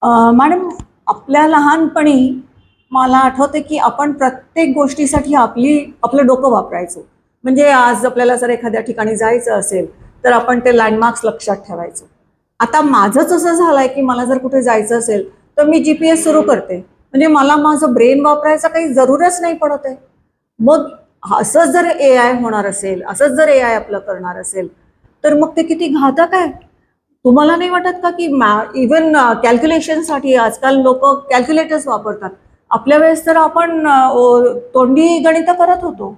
Madam, आपल्या लहानपणी मला आठवते की आपण प्रत्येक गोष्टीसाठी आपलं डोकं वापरायचो. म्हणजे आज आपल्याला जर एखाद्या ठिकाणी जायचं असेल तर आपण ते लँडमार्क्स लक्षात ठेवायचो. आता माझंच असं झालंय की मला जर कुठे जायचं असेल तर मी GPS सुरू करते. म्हणजे मला माझं ब्रेन वापरायचा काही जरूरच नाही पडत आहे. मग असंच जर AI होणार असेल, असंच जर AI आपलं करणार असेल तर मग ते किती घातक आहे. तुम्हाला नाही वाटत का की इवन कॅल्क्युलेशनसाठी आजकाल लोक कॅल्क्युलेटर्स वापरतात. आपल्या वेळेस तर आपण तोंडी गणित करत होतो.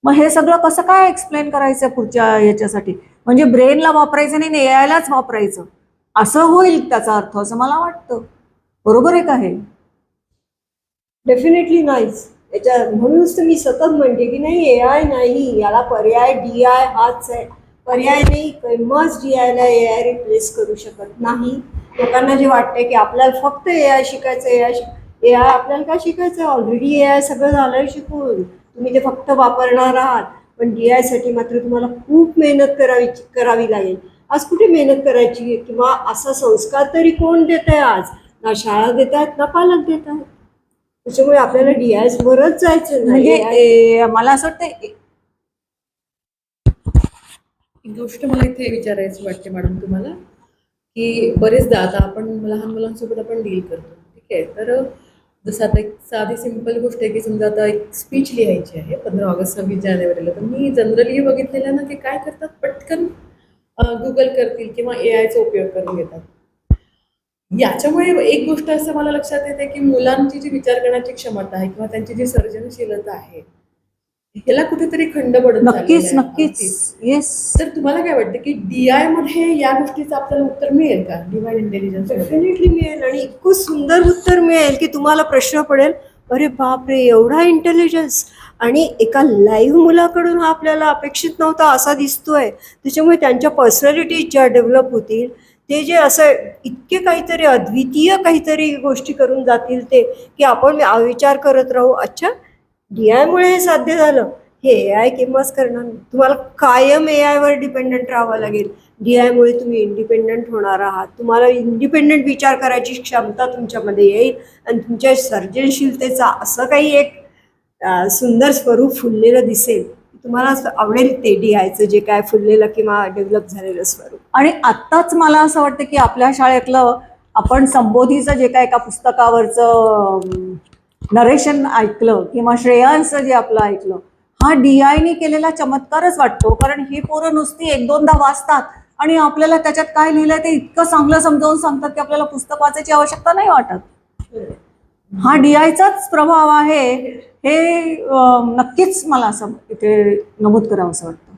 मग हे सगळं कसं काय एक्सप्लेन करायचं पुढच्या याच्यासाठी? म्हणजे ब्रेनला वापरायचं नाही, AI लाच वापरायचं असं होईल त्याचा अर्थ, असं मला वाटतं. बरोबर आहे का हे? डेफिनेटली नाहीच. याच्या म्हणूनच तर मी सतत म्हणते की नाही, AI नाही, याला पर्याय DI हाच आहे. पर्याय नाही, मस्ट DIला AI रिप्लेस करू शकत नाही. लोकांना जे वाटतंय की आपल्याला फक्त AI शिकायचं, AI आपल्याला काय शिकायचं? ऑलरेडी AI सगळं झालंय शिकून, तुम्ही ते फक्त वापरणार आहात. पण DI साठी मात्र तुम्हाला खूप मेहनत करावी लागेल. आज कुठे मेहनत करायची किंवा असा संस्कार तरी कोण देत आहे? आज ना शाळा देत आहेत ना पालक देत आहेत. त्याच्यामुळे आपल्याला DIs वरच जायचं नाही. म्हणजे मला असं वाटतं एक गोष्ट मला इथे विचारायची वाटते मॅडम तुम्हाला, की बरेचदा आता आपण लहान मुलांसोबत आपण डील करतो, ठीक आहे. तर जसं आता एक साधी सिंपल गोष्ट आहे की समजा आता एक स्पीच लिहायची आहे 15 ऑगस्ट 26 जानेवारीला, तर मी जनरली बघितलेलं ना की काय करतात, पटकन गुगल करतील किंवा AIचा उपयोग करून घेतात. याच्यामुळे एक गोष्ट असं मला लक्षात येते की मुलांची जी विचार करण्याची क्षमता आहे किंवा त्यांची जी सर्जनशीलता आहे, ह्याला कुठेतरी खंड पडत नक्कीच चाललेला आहे. नक्कीच. येस. तर तुम्हाला काय वाटतं की DI मध्ये या गोष्टीचं आपल्याला उत्तर मिळेल का, डिवाइन इंटेलिजन्स? डेफिनेटली मिळेल, आणि इतकं सुंदर उत्तर मिळेल की तुम्हाला प्रश्न पडेल, अरे बापरे, एवढा इंटेलिजन्स. आणि एका लाईव्ह मुलाकडून हा आपल्याला अपेक्षित नव्हता असा दिसतोय. त्याच्यामुळे त्यांच्या पर्सनॅलिटीज ज्या डेव्हलप होतील, ते जे असं इतके काहीतरी अद्वितीय काहीतरी गोष्टी करून जातील ते, की आपण विचार करत राहू, अच्छा DIमुळे हे साध्य झालं. हे AI केव्हाच करणार नाही. तुम्हाला कायम AIवर डिपेंडंट राहावं लागेल. DIमुळे तुम्ही इंडिपेंडंट होणार आहात. तुम्हाला इंडिपेंडंट विचार करायची क्षमता तुमच्यामध्ये येईल आणि तुमच्या सर्जनशीलतेचा असं काही एक सुंदर स्वरूप फुललेलं दिसेल. तुम्हाला आवडेल ते DIचं जे काय फुललेलं किंवा डेव्हलप झालेलं स्वरूप. आणि आत्ताच मला असं वाटतं की आपल्या शाळेतलं आपण संबोधीचं जे काय एका पुस्तकावरचं नरेशन ऐकलं किंवा श्रेयांचं जे आपलं ऐकलं, हा DIने केलेला चमत्कारच वाटतो. कारण ही पोरं नुसती एक दोनदा वाचतात आणि आपल्याला त्याच्यात काय लिहिलंय ते इतकं चांगलं समजावून सांगतात की आपल्याला पुस्तक वाचायची आवश्यकता नाही वाटत. हा DIचाच प्रभाव आहे हे नक्कीच मला असं इथे नमूद करावं असं वाटतं.